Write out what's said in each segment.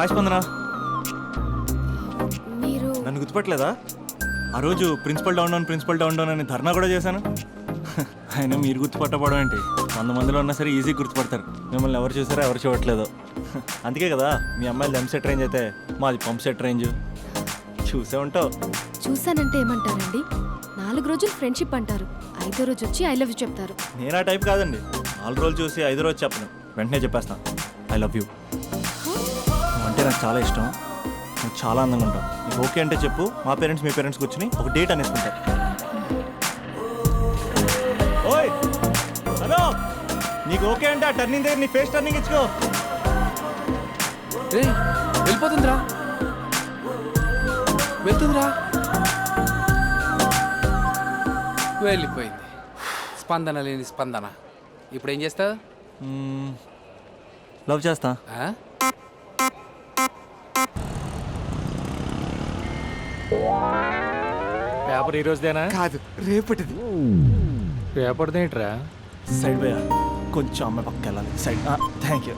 Hi స్పందన. మీరు నన్ను గుర్తుపట్టలేదా? ఆ రోజు ప్రిన్సిపల్ డౌన్ డౌన్ అని ధర్నా కూడా చేశాను. అయినా మీరు గుర్తుపట్టకపోవడం ఏంటి? 100 మందిలో ఉన్నా సరే ఈజీ గుర్తుపడతారు. మిమ్మల్ని ఎవరు చూసారో ఎవరు చూడట్లేదు. అందుకే కదా మీ అమ్మాయిలు ఎంసెట్ రేంజ్ అయితే మాది పంప్ సెట్ రేంజ్. చూసే ఉంటావు. చూసానంటే ఏమంటారండి? 4 రోజులు ఫ్రెండ్షిప్ అంటారు, 5వ రోజు వచ్చి ఐ లవ్ యూ చెప్తారు. నేను ఆ టైప్ కాదండి. 4 రోజులు చూసి 5వ రోజు చెప్పను, వెంటనే చెప్పేస్తాను ఐ లవ్ యూ. అంటే నాకు చాలా ఇష్టం, నువ్వు చాలా అందంగా ఉంటావు. నీకు ఓకే అంటే చెప్పు, మా పేరెంట్స్ మీ పేరెంట్స్ కూర్చుని ఒక డేట్ అనేసుకుంటారు. ఓయ్ హలో, నీకు ఓకే అంటే ఆ టర్నింగ్ దగ్గర నీ ఫేస్ టర్నింగ్ ఇచ్చుకో. వెళ్ళిపోతుందిరా, వెళ్తుందిరా, వెళ్ళిపోయింది. స్పందన లేని స్పందన. ఇప్పుడు ఏం చేస్తావు? లవ్ చేస్తా. పేపర్ ఈ రోజుదేనా? కాదు, రేపటిది. పేపర్ ఏంట్రా? సైడ్ పోయా, కొంచెం అమ్మాయి పక్క వెళ్ళాలి. సైడ్. Thank you.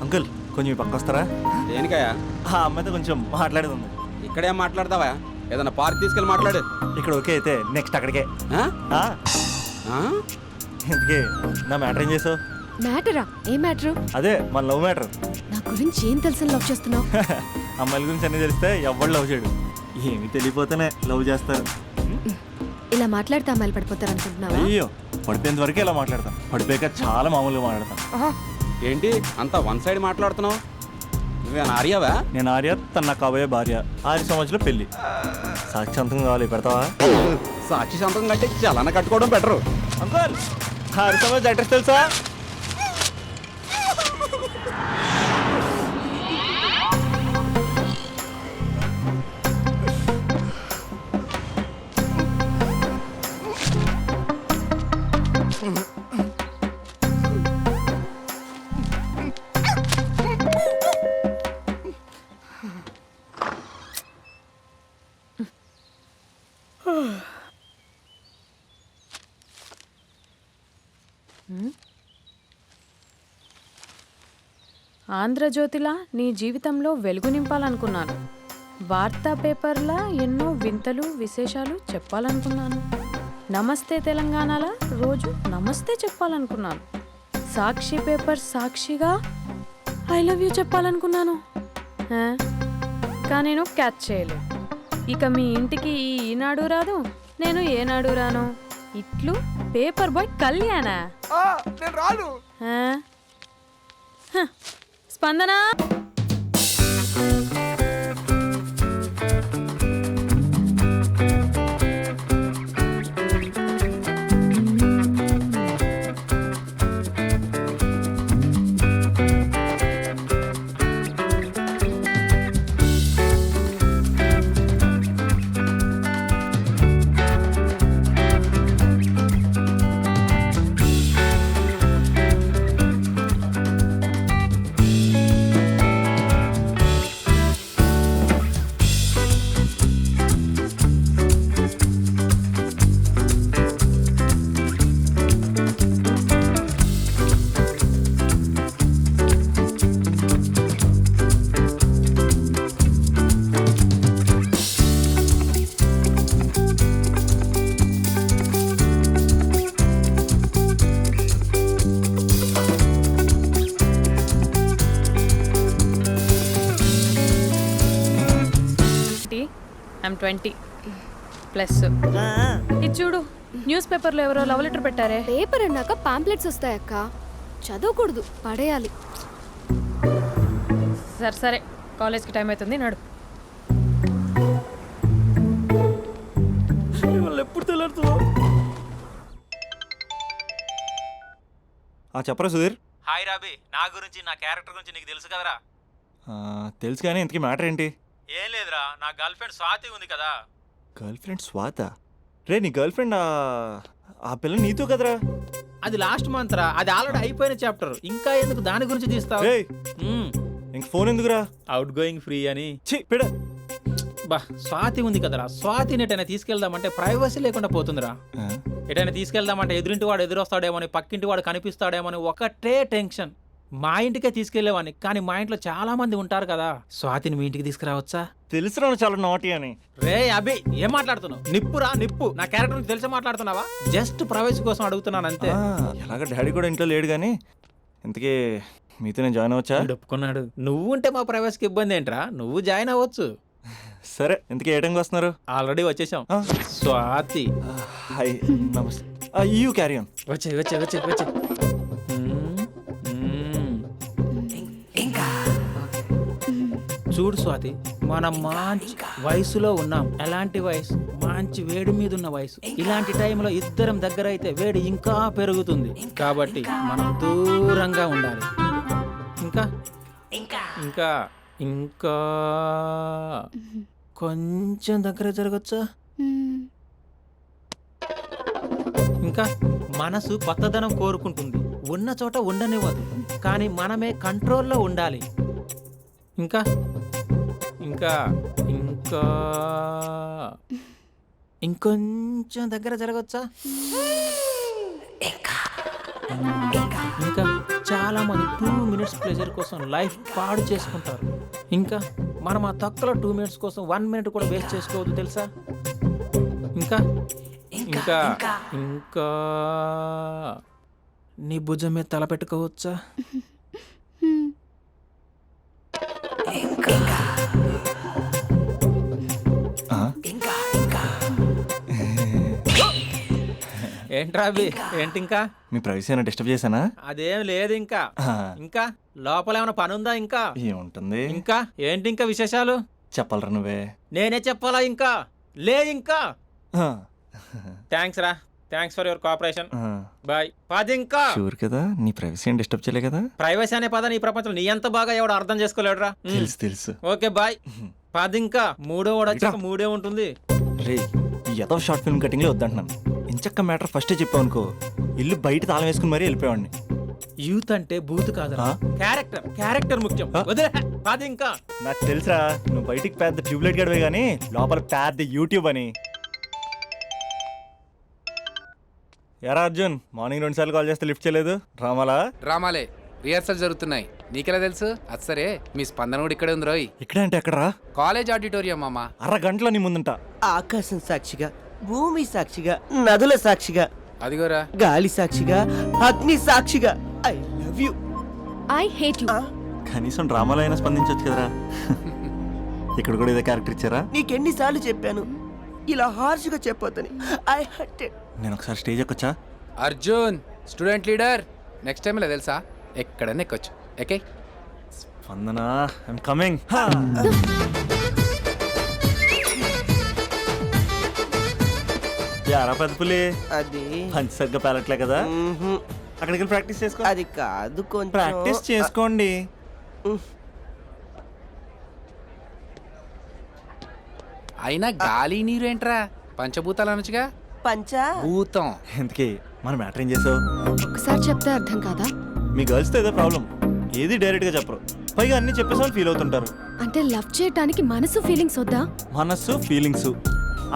అంకుల్ కొంచెం ఈ పక్క వస్తారా? దేనికయ్యా? ఆ అమ్మాయితో కొంచెం మాట్లాడేది ఉంది. ఇక్కడేం మాట్లాడతావా? ఏదన్నా పార్క్ తీసుకెళ్ళి మాట్లాడు. ఇక్కడ ఓకే అయితే నెక్స్ట్ అక్కడికే. ఆ? ఆ? ఇంతకీ నా మ్యాటర్ ఏం చేసావు? మ్యాటరా? ఏ మ్యాటరు? అదే మన లవ్ మ్యాటర్. నా గురించి ఏం తెలుసని లవ్ చేస్తున్నావు? అమ్మాయిల గురించి అన్నీ తెలిస్తే ఎవరు లవ్ చేయడు. ఏమి తెలియపోతేనే లవ్ చేస్తారు. ఇలా మాట్లాడితే అమ్మాయిలు పడిపోతారు అనుకుంటున్నావా? అయ్యో, పడిపోయేంత వరకే ఇలా మాట్లాడతాం, పడిపోయాక చాలా మామూలుగా మాట్లాడతాం. ఏంటి అంతా వన్ సైడ్ మాట్లాడుతున్నావు? నువ్వేనా ఆర్యావా? నేను ఆర్య, తన నాకు కాబోయే భార్య. 6 సంవత్సరాలు పెళ్లి. సాక్షాంతం కావాలి, పెడతావా? సాక్షి సంతకం కంటే చలన కట్టుకోవడం బెటరు. అంకుల్ 6 సంవత్సరాలు అడ్రస్ తెలుసా? ఆంధ్రజ్యోతిలా నీ జీవితంలో వెలుగు నింపాలనుకున్నాను. వార్తా పేపర్లా ఎన్నో వింతలు విశేషాలు చెప్పాలనుకున్నాను. నమస్తే తెలంగాణలా రోజు నమస్తే చెప్పాలనుకున్నాను. సాక్షి పేపర్ సాక్షిగా ఐ లవ్ యూ చెప్పాలనుకున్నాను. కానీ నేను క్యాచ్ చేయలేదు. ఇక మీ ఇంటికి ఈనాడు రాదు, నేను ఏనాడు రాను. ఇట్లు పేపర్ బాయ్ కళ్యాణా? స్పందన, ఐమ్ 20+. ఇది చూడు, న్యూస్ పేపర్లో ఎవరో లవ్ లెటర్ పెట్టారే. పేపర్ అన్నాక పాంప్లెట్స్ వస్తాయక్క, చదవకూడదు, పడేయాలి. సరే సరే, కాలేజ్కి టైం అవుతుంది, నడు. ఎప్పుడు తెలుస్తుందో. చెప్పరా సుధీర్? హాయ్ రాబీ, నా గురించి నా క్యారెక్టర్ గురించి నీకు తెలుసు కదరా? తెలుసు కానీ ఇంతకీ మ్యాటర్ ఏంటి? ఏం లేదురా, నా గర్ల్ ఫ్రెండ్ స్వాతి ఉంది కదా. గర్ల్ ఫ్రెండ్ స్వాత? రే, నీ గర్ల్ ఫ్రెండ్ ఆ పిల్ల నీతో కదరా? అది లాస్ట్ మంత్ రా, అది ఆల్రెడీ అయిపోయిన చాప్టర్. ఇంకా ఎందుకు దాని గురించి తీస్తావు? ఇంక ఫోన్ ఎందుకురా? అవుట్ గోయింగ్ ఫ్రీ అని. పిడ బా, స్వాతి ఉంది కదరా, స్వాతిని ఎటైనా తీసుకెళ్దామంటే ప్రైవసీ లేకుండా పోతుందిరా. ఎటైనా తీసుకెళ్దామంటే ఎదురింటి వాడు ఎదురొస్తాడేమో అని, పక్కింటి వాడు కనిపిస్తాడేమో అని ఒకటే టెన్షన్. మా ఇంటికే తీసుకెళ్లేవాడిని, కానీ మా ఇంట్లో చాలా మంది ఉంటారు కదా. స్వాతిని మీ ఇంటికి తీసుకురావచ్చా? తెలుసురా నువ్వు చాలా నాటి అని. రే అభి, ఏం మాట్లాడుతున్నావు? నిప్పురా నిప్పు. నా క్యారెక్టర్ గురించి తెలిసి మాట్లాడుతున్నావా? జస్ట్ ప్రైవసీ కోసం అడుగుతున్నాను అంతే. ఎలాగ డాడీ కూడా ఇంట్లో లేడు కానీ ఇంతకీ మీతో నేను జాయిన్ అవ్వచ్చా? వీడు ఒప్పుకున్నాడు. నువ్వు ఉంటే మా ప్రైవసీకి ఇబ్బంది ఏంట్రా? నువ్వు జాయిన్ అవ్వచ్చు. సరే, ఇంతకీ ఏ టైంకి వస్తున్నారు? ఆల్రెడీ వచ్చేసాం. ఆ. స్వాతి హాయ్, నమస్తే. You carry on. వచ్చే వచ్చే వచ్చే వచ్చే. చూడు స్వాతి, మనం మంచి వయసులో ఉన్నాం. ఎలాంటి వయసు? మంచి వేడి మీద ఉన్న వయసు. ఇలాంటి టైంలో ఇద్దరం దగ్గర అయితే వేడి ఇంకా పెరుగుతుంది. కాబట్టి మనం దూరంగా ఉండాలి. ఇంకా ఇంకా ఇంకా కొంచెం దగ్గర జరగచ్చా? ఇంకా మనసు కొత్తదనం కోరుకుంటుంది. ఉన్న చోట ఉండనివ్వదు, కానీ మనమే కంట్రోల్లో ఉండాలి. ఇంకా ఇంకా ఇంకా ఇంకొంచెం దగ్గర జరగచ్చా? ఇంకా చాలా మంది 2 minutes ప్లెజర్ కోసం లైఫ్ పాడు చేసుకుంటారు. ఇంకా మనం ఆ తక్కువ 2 minutes కోసం 1 minute కూడా వేస్ట్ చేసుకోవద్దు, తెలుసా? ఇంకా ఇంకా ఇంకా నీ భుజం మీద తల పెట్టుకోవచ్చా? ఏంట్రా అవి? ఏంటి ఇంకా? మీ ప్రైవసీ అయినా డిస్టర్బ్ చేశానా? అదేం లేదు. ఇంకా ఇంకా లోపల ఏమైనా పని ఉందా? ఇంకా ఏముంటుంది? ఇంకా ఏంటి ఇంకా విశేషాలు? చెప్పాలరా నువ్వే. నేనే చెప్పాలా? ఇంకా లే. ఇంకా థ్యాంక్స్ రా. Thanks for your cooperation. Bye. పది. ఇంకా షూర్ కదా? నీ ప్రైవసీ ఏం డిస్టర్బ్ చేయలే కదా? ప్రైవసీ అనే పదాన్ని ఈ ప్రపంచంలో నీ ఎంత బాగా ఎవడు అర్థం చేసుకోలేడురా. తెలుసు తెలుసు. Okay bye. పది. ఇంకా మూడో వాడు వచ్చాక మూడే ఉంటుంది. రే, ఈ ఎదో షార్ట్ ఫిల్మ్ కటింగ్లో వద్దంటున్నాను. ఇంచక్క మ్యాటర్ ఫస్టే చెప్పావు అనుకో, ఇల్లు బయట తాళం వేసుకుని మరీ వెళ్ళిపోయాడిని. యూత్ అంటే బూత్ కాదురా, క్యారెక్టర్. క్యారెక్టర్ ముఖ్యం. వదిలే. పది. ఇంకా నాకు తెలుసా, నువ్వు బయటికి పెద్ద ట్యూబ్లైట్ గడవే కానీ లోపల పెద్ద యూట్యూబ్ అని. ఎరా అర్జున్, మార్నింగ్ 2 సార్లు కాల్ చేస్తే లిఫ్ట్ చేయలేదు. డ్రామాలే రిహార్సల్ జరుగుతున్నాయి. నీకెలా తెలుసు? అది సరే, మీ స్పందన కూడా ఇక్కడే ఉంది రోయ్. ఇక్కడ అంటే ఎక్కడరా? కాలేజ్ ఆడిటోరియం మామ. అరగంటలో నీ ముందుంట. ఆకాశం సాక్షిగా, భూమి సాక్షిగా, నదుల సాక్షిగా, అదిగోరా గాలి సాక్షిగా, అగ్ని సాక్షిగా, I love you. I hate you. కనీసం డ్రామాలో అయినా స్పందించవచ్చు కదరా. ఇక్కడ కూడా ఇదే క్యారెక్టర్ ఇచ్చారా? నీకెన్నిసార్లు చెప్పాను ఇలా హార్ష్గా చెప్పొద్దని. I hurted. నేను ఒకసారి స్టేజ్ ఎక్కొచ్చా? Arjun student leader. Next time ఇలా తెలుసా, ఎక్కడన్నా ఎక్కొచ్చు. Okay Spandana, I'm coming. యారా పెద్ద పులి, అది పంచి సరిగ్గా పేలట్లే కదా? అక్కడికి వెళ్ళి ప్రాక్టీస్ చేసుకో. అది కాదు, కొంచెం ప్రాక్టీస్ చేసుకోండి. అయినా గాలి నీరు ఏంట్రా? పంచభూతాలు అనొచ్చుగా. పంచా భూతం. ఎందుకే మన మ్యాటర్ ఏం చేసావు? ఒకసారి చెప్తే అర్థం కాదా? మీ గర్ల్స్తో ఏదో ప్రాబ్లం, ఏది డైరెక్ట్గా చెప్పరు, పైగా అన్ని చెప్పేసి వాళ్ళు ఫీల్ అవుతుంటారు. అంటే లవ్ చేయటానికి మనసు ఫీలింగ్స్ వద్దా? మనస్సు ఫీలింగ్స్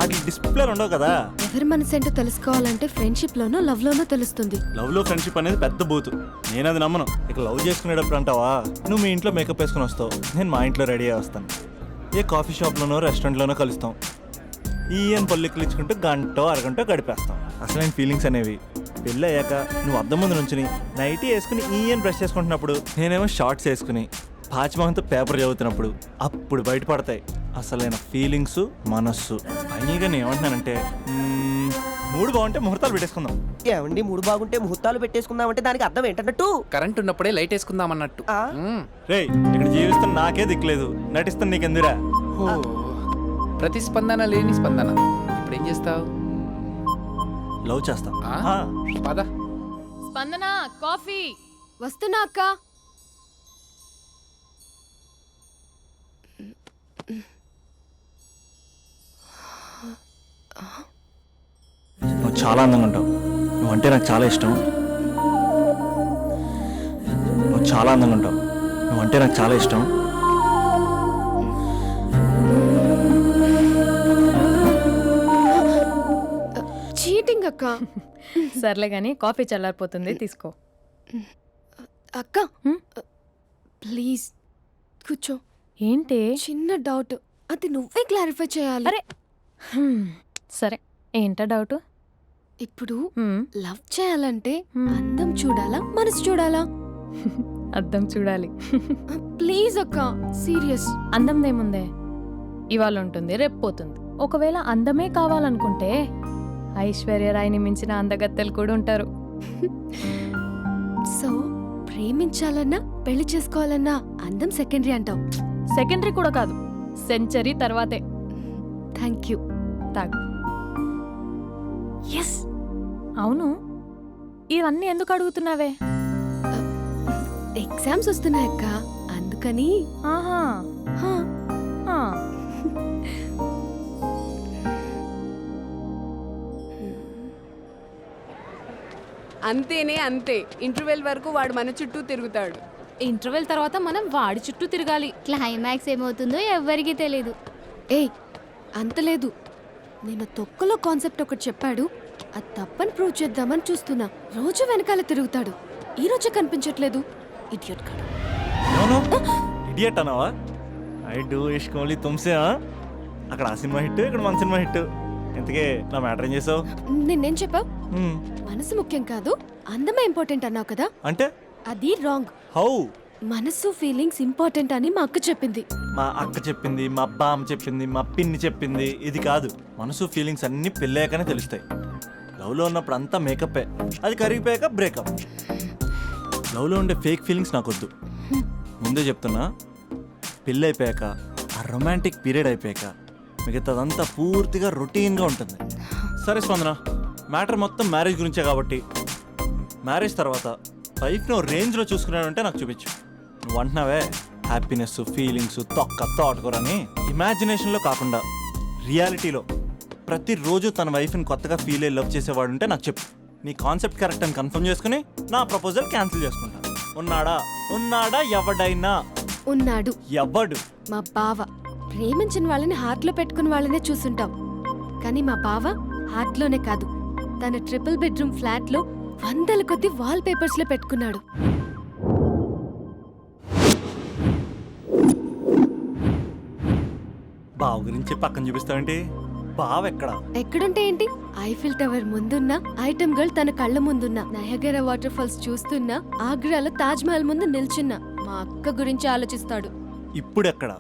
అది డిస్ప్లే ఉండవు కదా. ఎవరి మనసు ఏంటో తెలుసుకోవాలంటే ఫ్రెండ్షిప్ లోనో లవ్ లోనో తెలుస్తుంది. లవ్ లో ఫ్రెండ్షిప్ అనేది పెద్ద బూతు. నేను అది నమ్మను. ఇక లవ్ చేసుకునేటప్పుడు అంటావా, నువ్వు మీ ఇంట్లో మేకప్ వేసుకుని వస్తావు, నేను మా ఇంట్లో రెడీ అయ్యి వస్తాను. ఏ కాఫీ షాప్లోనో రెస్టారెంట్లోనో కలుస్తాం. ఈయన పల్లెక్కులు ఇచ్చుకుంటూ గంటో అరగంటో గడిపేస్తాం. అసలైన ఫీలింగ్స్ అనేవి పెళ్ళి అయ్యాక నువ్వు అద్దం ముందు నుంచుని నైటీ వేసుకుని ఈయన బ్రష్ చేసుకుంటున్నప్పుడు, నేనేమో షార్ట్స్ వేసుకుని పాచిమహంతో పేపర్ చదువుతున్నప్పుడు అప్పుడు బయటపడతాయి అసలైన ఫీలింగ్స్, మనస్సు. ఫైనల్గా నేను ఏమంటున్నానంటే, మూడు బాగుంటే ముహూర్తాలు పెట్టేసుకుందాం. ఏమండి, మూడు బాగుంటే ముహూర్తాలు పెట్టేసుకుందామంటే దానికి అర్థం ఏంటన్నట్టు? కరెంట్ ఉన్నప్పుడే లైట్ వేసుకుందాం అన్నట్టు. రే, ఇక్కడ జీవిస్తున్న నాకే దిక్కులేదు, నటిస్తున్న నీకెందురా? ప్రతిస్పందన లేని స్పందన. ఇప్పుడు ఏం చేస్తావు? లవ్ చేస్తా. పద. స్పందన కాఫీ. వస్తున్నా అక్క. నువ్వు చాలా అందంగా ఉంటావు. నువ్వంటే నాకు చాలా ఇష్టం. నువ్వు చాలా అందంగా ఉంటావు. నువ్వంటే నాకు చాలా ఇష్టం. చీటింగ్ అక్క. సర్లే గాని కాఫీ చల్లారిపోతుంది, తీసుకో. అక్క హ్మ్? ప్లీజ్ కూర్చో. ఏంటి? చిన్న డౌట్, అది నువ్వే క్లారిఫై చేయాలి. అరే సరే, ఏంటా డౌట్? ఇప్పుడు లవ్ చేయాలంటే అందం చూడాలా మనసు చూడాలా? అద్దం చూడాలి. ప్లీజ్ అక్క, సీరియస్. అందందేముందే, ఇవాళ ఉంటుంది రేపు పోతుంది. ఒకవేళ అందమే కావాలనుకుంటే ఐశ్వర్యరాయ్ని మించిన అందగత్తెలు కూడా ఉంటారు. సో ప్రేమించాలన్నా పెళ్లి చేసుకోవాలన్నా అందం సెకండరీ అంటావు. సెకండరీ కూడా కాదు, సెంచరీ తర్వాతే. Thank you. తాగు. ఎస్. అవును, ఇవన్నీ ఎందుకు అడుగుతున్నావే? ఎగ్జామ్స్ వస్తున్నాయి అక్క, అందుకని. ఆహా. హా. ఆ. అంతేనే అంతే. ఇంటర్వెల్ వరకు వాడు మన చుట్టూ తిరుగుతాడు. ఇంటర్వెల్ తర్వాత మనం వాడి చుట్టూ తిరగాలి. క్లైమాక్స్ ఏమవుతుందో ఎవ్వరికీ తెలీదు. ఏయ్ అంత లేదు, నేను తొక్కలో కాన్సెప్ట్ ఒకటి చెప్పాడు, అది తప్పని ప్రూవ్ చేద్దామని చూస్తున్నా. రోజు వెనకాల తిరుగుతాడు, ఈ రోజే కనిపించట్లేదు. ఇడియట్ కాడు. ఇడియట్ అన్నావా? ఐ డూ ఇష్క్ ఓన్లీ తుమ్సే. అక్కడ ఆ సినిమా హిట్, ఇక్కడ మన సినిమా హిట్. ఇంతకే నా మ్యాటర్ ఏం చేసావు? నిన్నేం చెప్పావు? మనసు ముఖ్యం కాదు, అందమే ఇంపార్టెంట్ అన్నావు కదా. అంటే అది రాంగ్. హౌ? మనసు ఫీలింగ్స్ ఇంపార్టెంట్ అని మా అక్క చెప్పింది. మా అక్క చెప్పింది, మా బామ్మ చెప్పింది, మా పిన్ని చెప్పింది. ఇది కాదు, మనసు ఫీలింగ్స్ అన్నీ పెళ్ళాకనే తెలుస్తాయి. లవ్లో ఉన్నప్పుడు అంతా మేకప్పే, అది కరిగిపోయాక బ్రేకప్. లవ్లో ఉండే ఫేక్ ఫీలింగ్స్ నాకొద్దు. ముందే చెప్తున్నా, పెళ్ళి అయిపోయాక ఆ రొమాంటిక్ పీరియడ్ అయిపోయాక మిగతాదంతా పూర్తిగా రొటీన్గా ఉంటుంది. సరే స్పందన, మ్యాటర్ మొత్తం మ్యారేజ్ గురించే కాబట్టి మ్యారేజ్ తర్వాత లైఫ్ను రేంజ్లో చూసుకున్నాడంటే నాకు చూపించు. నువ్వు అంటున్నావే హ్యాపీనెస్ ఫీలింగ్స్ తోటకూరని, ఇమాజినేషన్లో కాకుండా రియాలిటీలో ప్రతిరోజు తన వైఫ్ని కొత్తగా ఫీల్ అయ్యి లవ్ చేసేవాడు ఉంటే నాకు చెప్పు. నీ కాన్సెప్ట్ కరెక్ట్ అని కన్ఫర్మ్ చేసుకుని నా ప్రపోజల్ క్యాన్సిల్ చేసుకుంటా. ఉన్నాడా ఎవడైనా? ఉన్నాడు. ఎవడు? మా బావ. ప్రేమించిన వాళ్ళని హార్ట్లో పెట్టుకున్న వాళ్ళనే చూసుంటాం, కానీ మా బావ హార్ట్లోనే కాదు, తన ట్రిపుల్ బెడ్రూమ్ ఫ్లాట్లో వందల కొద్ది వాల్ పేపర్స్ లో పెట్టుకున్నాడు. బావ గురించి పక్కన చూపిస్తావేంటి? బావ ఎక్కడుంటే ఏంటి? ఐఫిల్ టవర్ ముందున్న ఐటమ్ గర్ల్ తన కళ్ళ ముందున్న నయగరా వాటర్ ఫాల్స్ చూస్తున్నా, ఆగ్రాలో తాజ్ మహల్ ముందు నిల్చున్నా మా అక్క గురించి ఆలోచిస్తాడు. ఇప్పుడు ఎక్కడ?